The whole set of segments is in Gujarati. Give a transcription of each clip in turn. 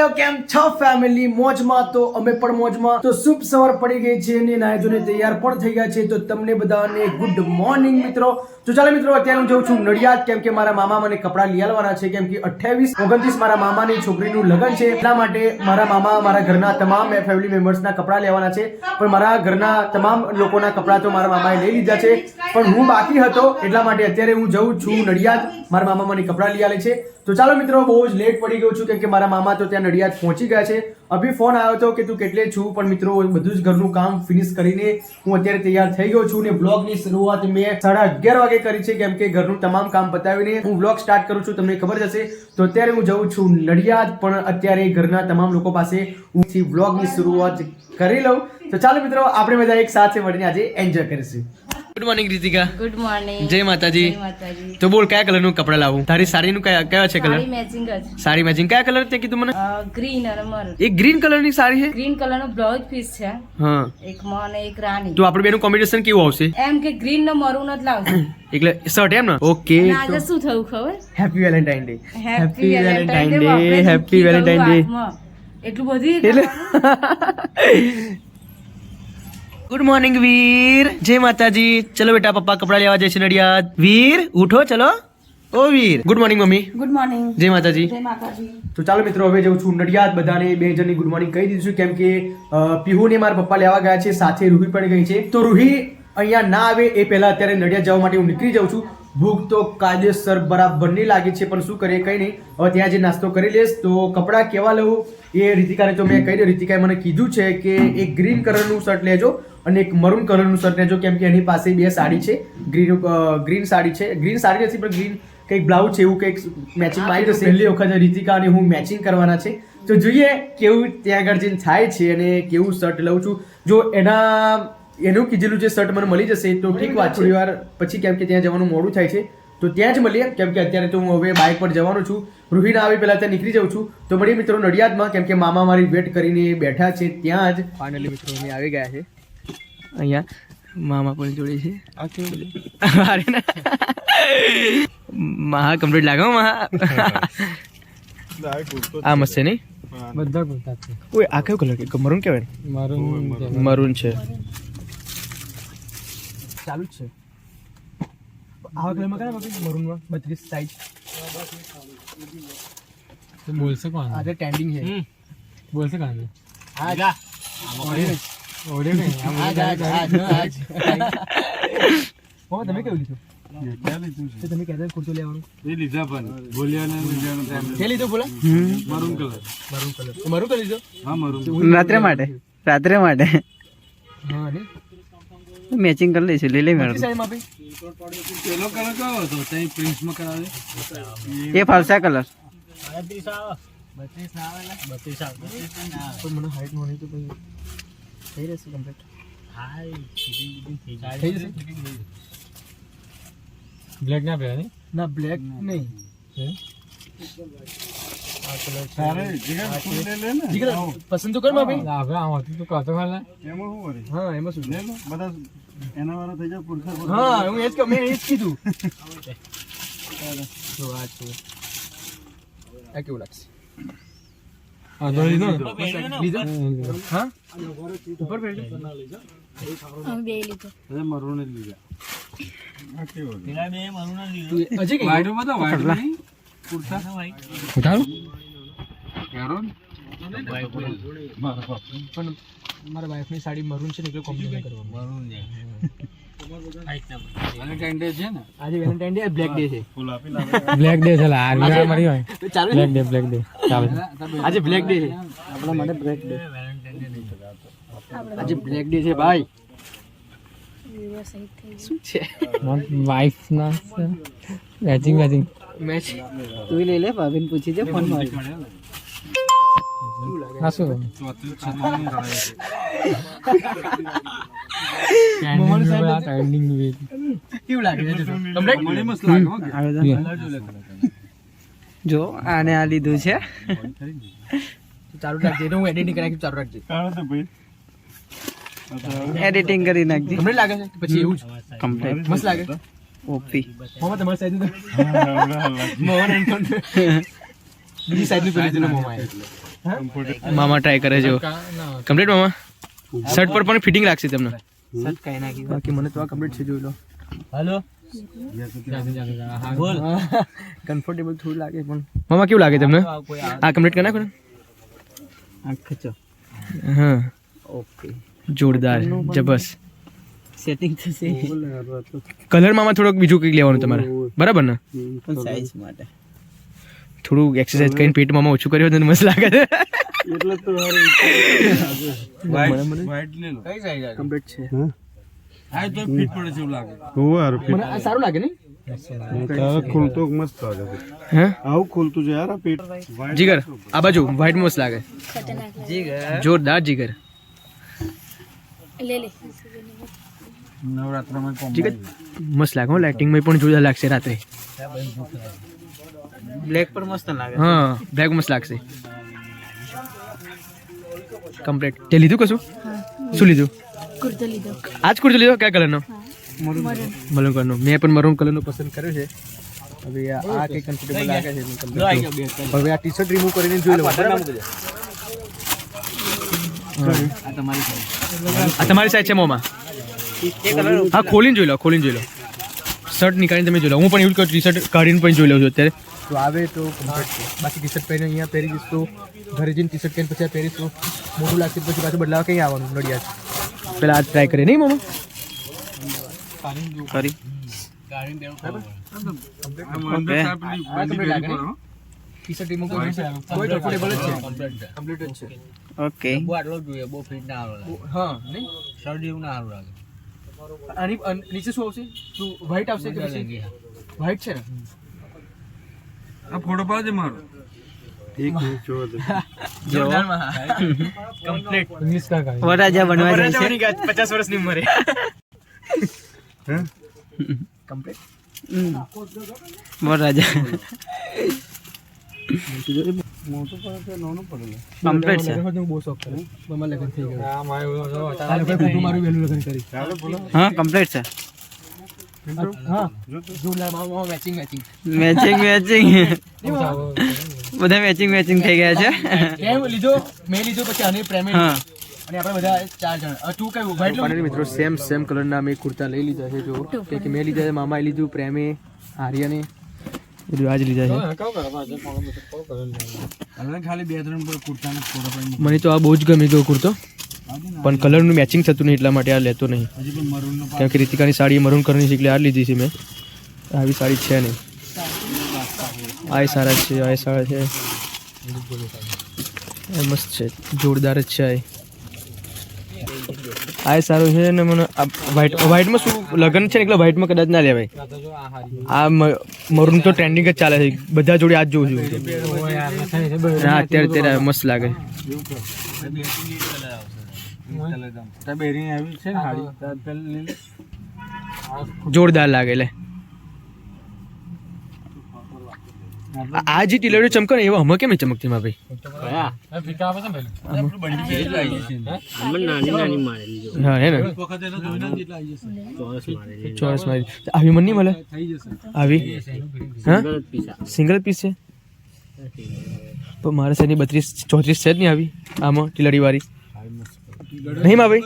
હેલો કેમ છો ફેમિલી મોજમાં? તો અમે પણ મોજમાં. તો શુભ સવાર પડી ગઈ છે અને નાહી ધોઈને તૈયાર પણ થઈ ગયા છે. તો તમને બધાને ગુડ મોર્નિંગ મિત્રો. તો ચાલો મિત્રો, અત્યારે હું જઉં છું નડિયાદ, કેમ કે મારા મામા મને કપડાં લઈ આવવાના છે, કેમ કે 28 29 મારા મામાની છોકરીનું લગ્ન છે. એટલા માટે મારા મામા મારા ઘરના તમામ ફેમિલી મેમ્બર્સના કપડાં લેવાના છે. પણ મારા ઘરના તમામ લોકોના કપડાં તો મારા મામાએ લઈ લીધા છે, પણ હું બાકી હતો. એટલા માટે અત્યારે હું જઉં છું નડિયાદ. મારા મામા મને કપડાં લઈ આવે છે. તો ચાલો મિત્રો, બહુ જ લેટ પડી ગયો છું, કેમ કે મારા મામા તો ત્યાં નડિયાદ પહોંચી ગયા છે. અભી ફોન આવ્યો હતો કે તું કેટલે છું, પણ મિત્રો બધું જ ઘરનું કામ ફિનિશ કરીને હું અત્યારે તૈયાર થઈ ગયો છું. ને બ્લોગની શરૂઆત મેં 11:30 વાગે કરી છે, કેમ કે ઘરનું તમામ કામ પતાવીને હું બ્લોગ સ્ટાર્ટ કરું છું, તમને ખબર જ હશે. તો અત્યારે હું જઉં છું નડિયાદ, પણ અત્યારે ઘરના તમામ લોકો પાસે હું બ્લોગની શરૂઆત કરી લઉં. તો ચાલો મિત્રો, આપણે બધા એક સાથે મળીને આજે એન્જોય કરીશું. Good morning Ritika. Good morning. જય માતાજી. જય માતાજી. તો બોલ, કયા કલરનું કપડા લાવું? તારી સાડીનું કયા છે કલર? સાડી મેચિંગ જ. સાડી મેચિંગ કયા કલર તે કીધું મને? ગ્રીન અને મરૂન. એક ગ્રીન કલરની સાડી છે. ગ્રીન કલરનો બ્લાઉઝ પીસ છે. હા. એક માં અને એક રાની. તો આપણે બેનું કોમ્બિનેશન કેવું આવશે? એમ કે ગ્રીન ને મરૂન જ લાવજો. એટલે શર્ટ એમ ને? ઓકે. અને આજે શું થયું ખબર? Happy Valentine day. Happy Valentine day. Happy Valentine day. એટલું બધું એટલે ગુડ મોર્નિંગ વીર. જય માતાજી. ચલો બેટા, પપ્પા કપડા લેવા જશે નડિયાદ. વીર ઉઠો, ચલો. ઓ Veer. Good morning mummy. Good morning. જય માતાજી. જય માતાજી. તો ચાલો મિત્રો, હવે જઉં છું નડિયાદ. બધાને બે જણની ગુડ મોર્નિંગ કહી દીધું છે, કેમ કે પીહુને મારા પપ્પા લેવા ગયા છે, સાથે રૂહી પણ ગઈ છે. તો રૂહી અહીંયા ના આવે એ પહેલા અત્યારે નડિયાદ જવા માટે હું નીકળી જાઉં છું. ભૂખ તો કાયદેસર બરાબરની લાગી છે, પણ શું કરીએ, કંઈ નહીં. હવે ત્યાં જે નાસ્તો કરી લઈશ. તો કપડાં કેવા લઉં એ રીતિકાને તો મેં કહી દઉં. રીતિકાએ મને કીધું છે કે એક ગ્રીન કલરનું શર્ટ લેજો અને એક મરૂન કલરનું શર્ટ લેજો, કેમ કે એની પાસે બે સાડી છે. ગ્રીન સાડી છે. ગ્રીન સાડી નથી, પણ ગ્રીન કંઈક બ્લાઉઝ છે, એવું કંઈક મેચિંગ આવી જશે. પહેલી વખત રીતિકા અને હું મેચિંગ કરવાના છે. તો જોઈએ કેવું ત્યાં આગળ જઈને થાય છે અને કેવું શર્ટ લઉં છું. જો એનું કીધેલું જે શર્ટ મને મળી જશે તો ઠીક વાત. થોડી વાર પછી, કેમ કે ત્યાં જવાનું મોડું થાય છે, તો ત્યાં જ મળીએ. કેમ કે અત્યારે તો હું હવે બાઇક પર જવાનો છું. રૂહીના આવે પહેલા ત્યાં નીકળી જાઉં છું. તો મળીએ મિત્રો નડિયાદમાં, કેમ કે મામા મારી વેટ કરીને બેઠા છે ત્યાં જ. ફાઇનલી મિત્રો અમે આવી ગયા છે. અહીંયા મામા પણ જોડે છે. મહા કમ્પ્લીટ લાગે મહા. આ મસ્ત છે નહીં? બધા કુર્તા છે. ઓય, આ કયો કલર કે મરૂન કહેવાય? મરૂન છે. ચાલુ જ છે. આવા કલરમાં કયા મરૂનમાં 32 સાઈઝ તો બોલશે કોણ? આજે ટ્રેન્ડિંગ છે. બોલશે કોણ? આજ ઓડે નહીં ઓ તમે કેવું લીધું? તો તમે કહેતા કુર્તો લેવાનું એ લીધા પણ બોલ્યા ને કે લીધો બોલા? Maroon colour. તો મરૂન કલર લીધો? હા મરૂન. રાત્રે માટે હા ને મેચિંગ કરી લઈશું. લઈ લે મેડમ. સાઈડમાં આપી. પેલો કલર કયો હતો? ત્યાં પ્રિન્સમાં કરાવે. એ ફાલસા કલર. તો મને હાઈટ નો તો પછી થઈ રહેશે કમ્પ્લીટ. થઈ જશે. બ્લેક ના પહેરા નહીં? ના બ્લેક નહીં. આ કલર તારે જીગર ફૂલ લે લે ને. જીગર પસંદ તો કર માપી. હવે આમ હતું તો કાતો ખાલા. એમાં શું વળી? હા એમાં શું? લે લો બધા એના વાળા થઈ જાય પુરખા. હા હું મેં એ જ કીધું. જો આ છે. આ કેવું લાગશે? હા તો લીધો ને? લીધો? હા ઉપર બેઠો. અરે મરૂન જ લીધા. આ કેવો? હજી કઈ વાઈડ માં તો વાઈડ નહીં પુરખા. ઉઠાડું? પહેરો ને. પણ મારા વાઈફની સાડી મરૂન છે ને એટલે કોમ્બિનેશન કરવાનું. મરૂન છે. વેલેન્ટાઇન ડે છે ને? આજે વેલેન્ટાઇન ડે બ્લેક ડે છે. ફૂલ આપી લાવે. બ્લેક ડે છે. આ મરી હોય. ચાલે બ્લેક ડે ચાલે. આજે બ્લેક ડે છે. આપણા માટે બ્લેક ડે. આજે બ્લેક ડે છે ભાઈ. શું છે? વાઇફ ના મેચિંગ મેચ તું લઈ લે. ભાભીને પૂછી દે ફોન માં. હા શું ટ્રેન્ડિંગ કેવું લાગે છે? મને મસ્ત લાગે હો. જો આને આ લીધું છે. ચાલુ રાખજે. હું એડિટિંગ કરાવી ચાલુ રાખજે. કાઢો તો ભાઈ. એડિટિંગ કરી નાખજે. તમને લાગે છે પછી એવું જ કમ્પ્લીટ મસ્ત લાગે? ઓપી. મોમાં તમારી સાઈડ મોહન એન્ડ બીજી સાઈડ નું પેલી મોમાં મામા ટ્રાય કરે છે કમ્પ્લીટ મામા શર્ટ પર પણ ફિટિંગ લાગશે તમને સટ કઈ નાખી બાકી મને તો આ કમ્પ્લીટ છે જોઈ લો હેલો બોલ કમ્ફર્ટેબલ થોડું લાગે પણ મામા કેવું લાગે તમને આ કમ્પ્લીટ કરી નાખો ને ખચો હા ઓકે જોરદાર જબસ સેટિંગ થશે કલર માં થોડુંક બીજું કંઈક લેવાનું તમારે બરાબર ને પણ સાઈઝ માટે થોડું એક્સરસાઇઝ કરીને પેટ માં ઓછું કર્યું તો મસ્ત લાગે છે એટલે તો વાઈટ લે લો કઈ સાઈઝ આવે કમ્પ્લીટ છે આ તો ફિટ પડે છે એવું લાગે મને આ સારું લાગે ને ખુલતો મસ્ત લાગે છે હે આવું ખુલતું છે યાર આ પેટ જીગર આ બાજુ વ્હાઈટ મસ્ત લાગે જોરદાર જીગર નવરાત્રમાં જીગર મસ્ત લાગે હો લાઇટિંગ માં પણ જોરદાર લાગશે રાત્રે બ્લેક પર મસ્ત લાગે હા બ્લેક મસ્ત લાગશે કમ્પ્લીટ તે લીધું કશું શું લીધું કુર્તો લીધો આજ કુર્તો લીધો કયા કલરનો મરૂન કલરનો મેં પણ મરૂન કલરનો પસંદ કર્યો છે હવે આ કઈ કમ્ફર્ટેબલ લાગે છે હવે આ ટી-શર્ટ રિમૂવ કરીને જોઈ લો બરાબર આ તમારી સાઈઝ છે મોમાં હા ખોલીને જોઈ લો શર્ટ નીકાળીને તમે જોઈ લો હું પણ એવું ટી-શર્ટ કાઢીને પણ જોઈ લઉં છું અત્યારે તો આવે તો કમ્ફર્ટ છે બાકી ટી-શર્ટ પહેરીને અહીંયા પહેરી દઈશ તો ઘરે જઈને ટી-શર્ટ પહેરીને પછી આ પહેરીશ તો મોટું લાગશે પછી પાછું બદલાવા કંઈ આવવાનું નડિયાદ પેલા આજ ટ્રાય કરીએ નહીં મામા કરી ટી-શર્ટ રિમૂવ કરી કોઈ કમ્ફર્ટેબલ જ છે કમ્પ્લીટ જ છે ઓકે આટલો જોઈએ બહુ ફિટ ના આવે હા નહીં શર્ટ એવું ના સારું લાગે આની નીચે શું આવશે શું વ્હાઈટ આવશે કે પછી વ્હાઈટ છે ને આ ફોટો પાડજે મારો એક મિનિટ જોવો તો કમ્પ્લીટ વરરાજા બનવા જાય છે 50 વર્ષની ઉંમરે કમ્પ્લીટ વરરાજા મોટું પડે છે નાનું પડે કમ્પ્લીટ છે બહુ શોખ કરે મમ્મા લગન થઈ ગયા આ લોકો ખોટું મારું વહેલું લગન કરી ચાલો બોલો હા કમ્પ્લીટ છે હા જોરદાર મામા મેચિંગ મેચિંગ બધા મેચિંગ થઈ ગયા છે કેમ લીધો મેં લીધો પછી આને પ્રેમે હા અને આપણે બધા 4 જણ તું કયું વ્હાઈટ લો મિત્રો સેમ કલરના મેં કુર્તા લઈ લીધા છે જો કે મેં લીધા છે મામાએ લીધું પ્રેમે આર્યને બધું આજ લીધા છે હવે ખાલી 2-3 પર કુર્તાનો ફોટો પાડી મને તો આ બહુ જ ગમી ગયો કુર્તો પણ કલરનું મેચિંગ થતું નહીં એટલા માટે આ લેતો નહીં હજી પણ મરૂન નો કેમ કે રીતિકાની સાડી મરૂન કલરની છે એટલે આ લીધી છે મેં આવી સાડી છે નહીં આ સારા છે આ મસ્ત છે જોરદાર જ છે આ સારું છે ને મને વ્હાઈટમાં શું લગન છે ને એટલે વ્હાઈટમાં કદાચ ના લેવાય આ મરૂન તો ટ્રેન્ડિંગ જ ચાલે છે બધા જોડે આજ જોઉં છું હા અત્યારે મસ્ત લાગે બેરી આવી છે ને હાડી પેલી જોરદાર લાગે લે આ જે ટીલર ચમકે ને એવા હમણાં કેમ નહીં ચમકતી માં ભાઈ હા હે ને ચોરસ મારી આવી મને નહીં મળે આવી હા સિંગલ પીસ છે પણ મારે શેની 32-34 છે જ નહીં આવી આમાં ટીલડી વાળી નહીં માં ભાઈ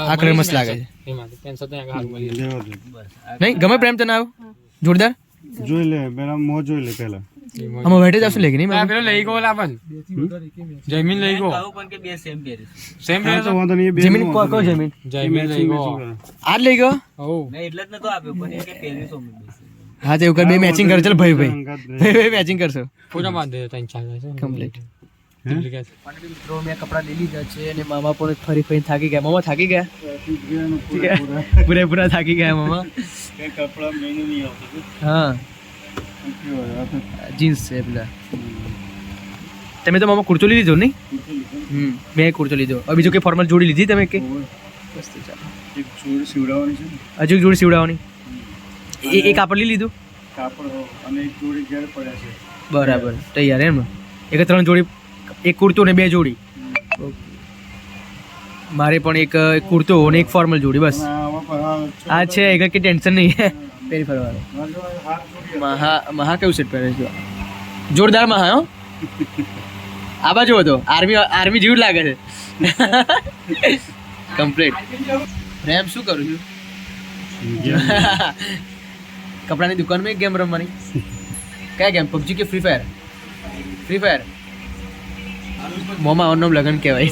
આ કલર મસ્ત લાગે છે નહીં ગમે પ્રેમ તને આવ જોરદાર જોઈ લે પેલા મોં જોઈ લે પેલા આમાં વેટેજ આવશે લેકે નહીં પેલો લઈ ગયો લાવન જમીન લઈ ગયો સેમ હા તો વાંધો નહીં બે જમીન કોઈ જમીન જમીન લઈ ગયો આજ લઈ ગયો હા તો એવું કર બે મેચિંગ કર ચાલ ભાઈ મેચિંગ કરશો પૂરા બાંધ દે 3-4 કમ્પ્લીટ મિત્રો મેં કપડા લઈ લીધા છે અને મામા પણ ફરી થાકી ગયા મામા થાકી ગયા પૂરેપૂરા થાકી ગયા મામા કપડા મહિને નહીં આવતું હા જીન્સ છે પેલા તમે તો મામા કુર્તો લીધો નહીં મેં કુર્તો લીધો હવે બીજું કઈ ફોર્મલ જોડી લીધી તમે કે એક જોડી સીવડાવવાની છે હજુ એક જોડી સીવડાવવાની એ કાપડ લઈ લીધું કાપડ અને એક જોડી ઘેર પડ્યા છે બરાબર તૈયાર એમ એક 3 જોડી એક કુર્તો ને 2 જોડી મારે પણ એક કુર્તો અને એક ફોર્મલ જોડી બસ આ છે એક કે ટેન્શન નહીં પહેરી ફરવાનું મહા કેવું સેટ પહેરે છે જોરદાર મહા હો આ બાજુ હતો આર્મી જેવું જ લાગે છે કમ્પ્લીટ રેમ શું કરું છું કપડાની દુકાનમાં એક ગેમ રમવાની કયા ગેમ પબજી કે ફ્રી ફાયર મોમાં ઓનમ લગન કહેવાય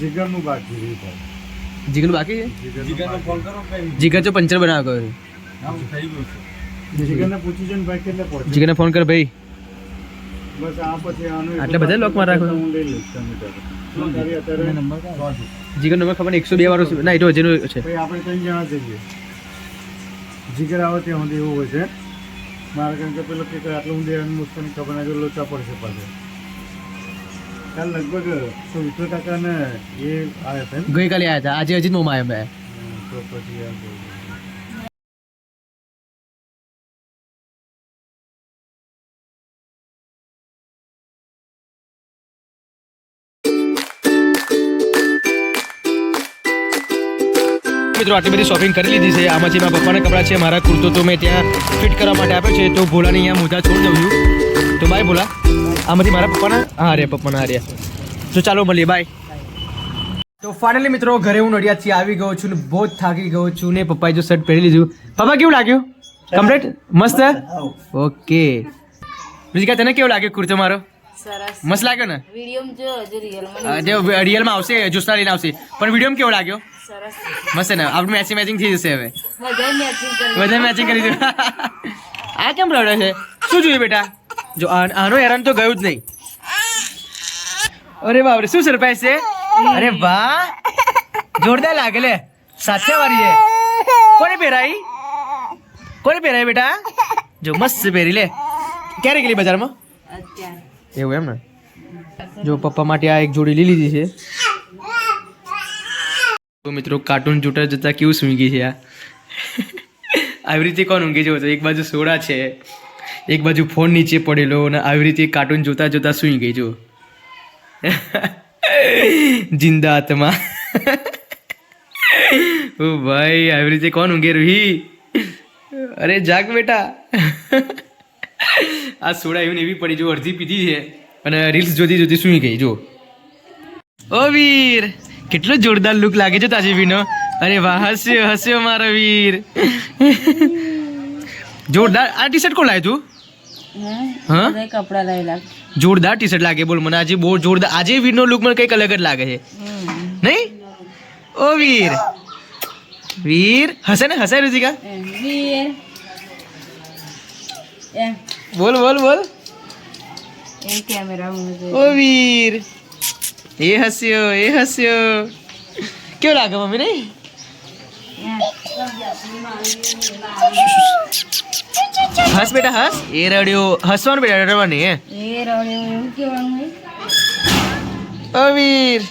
જીગરનું બાકી રહ્યું ભાઈ. જીગર બાકી છે જીગરને ફોન કરો કઈ જીગર તો પંચર બનાવ ગયો છે થઈ ગયું છે. જીગરને પૂછી છે ને ભાઈ કેટલે પહોંચે. જીગરને ફોન કર ભાઈ બસ આ પછી આનું આટલા બધા લોકમાં રાખો? હું લઈ લઈશ તમે ત્યારે. શું કરીએ અત્યારે જીગર નંબર ખબર ને 102 વાળો છે. ના એ તો જેનો છે ભાઈ આપણે 3 જણા જઈએ. જીગર આવે ત્યાં સુધી એવું હોય છે મારે કારણ કે પેલો કે આટલું ઊંડે મુસ્કાની ખબર ના જો લોચા પડશે પાછળ. કાલ લગભગ 120 ને એ આવ્યા હતા ને ગઈકાલે આવ્યા હતા આજે હજી મોમાં આવ્યા મેં તો પછી આ જોયું. મિત્રો આટલી બધી શોપિંગ કરી લીધી છે. આમાંથી મારા પપ્પાના કપડાં છે, મારા કુર્તો તો મેં ત્યાં ફિટ કરવા માટે આપ્યો છે. તો ભોલાને અહીંયા મોઢા છોડી દઉં છું. તો બાય ભોલા. આમાંથી મારા પપ્પાના પપ્પાના તો ચાલો મળીએ બાય. તો ફાઇનલી મિત્રો ઘરે હું નડિયાદથી આવી ગયો છું ને બહુ જ થાકી ગયો છું ને પપ્પાએ જો શર્ટ પહેરી લીધું. પપ્પા કેવું લાગ્યું? કમ્પ્લીટ મસ્ત. ઓકે રુચિકા તને કેવું લાગ્યું કુર્તો મારો? સરસ મસ્ત લાગ્યો ને? વિડીયો જો હજુ રિયલમાં જે રિયલમાં આવશે જોસ્તા લઈને આવશે પણ વિડીયોમાં કેવો લાગ્યો? સરસ મસ્ત ને આપણે મેચિંગ થઈ જશે હવે બધા મેચિંગ કરી બધા મેચિંગ કરી દીધું. આ કેમ રડે છે? શું જોયું બેટા? જો આનો હેરાન તો ગયું જ નહીં. અરે બાપ રે શું સરપ્રાઈઝ છે? અરે વાહ જોરદાર લાગે લે. સાથે વાળી છે. કોને પહેરાઈ બેટા? જો મસ્ત પહેરી લે. ક્યારે ગયેલી બજારમાં? અત્યારે એવું એમ ને. જો પપ્પા માટે આ એક જોડી લઈ લીધી છે. તો મિત્રો કાર્ટૂન જોતા જતા કેવું સૂઈ ગઈ છે આ. આવી રીતે કોણ ઊંઘી જવો તો એક બાજુ સોડા છે, એક બાજુ ફોન નીચે પડેલો અને આવી રીતે કાર્ટૂન જોતા જોતા સૂઈ ગઈ જો. જિંદા આત્મા. ઓ ભાઈ આવી રીતે કોણ ઊંઘે રૂહી? અરે જાગ બેટા. આ સોડા એવી ને એવી પડી જો અડધી પીધી છે અને રીલ્સ જોતી જોતી સૂઈ ગઈ જો. ઓ વીર કેટલો જોરદાર લુક લાગે છે તાજીવીનો. અરે વાહ હસ્યો મારો વીર. જોરદાર. આ ટી શર્ટ કોણ લાવ્યું તું? હા કપડા લાવેલા જોરદાર ટી શર્ટ લાગે બોલ મને. આજે બહુ જોરદાર. આજે વીરનો લુક મને કંઈક અલગ જ લાગે છે નહીં? ઓ વીર હસે ને? હસે રુચિકા? બોલ કેમેરા ઓ વીર એ હસ્યો કેવો લાગે મમ્મી નહીં? હસ બેટા હસ. એ રડ્યો. હસવાનું બેટા રડવાનું નહીં. એ રડ્યો એવું કેવાનું ઓ વીર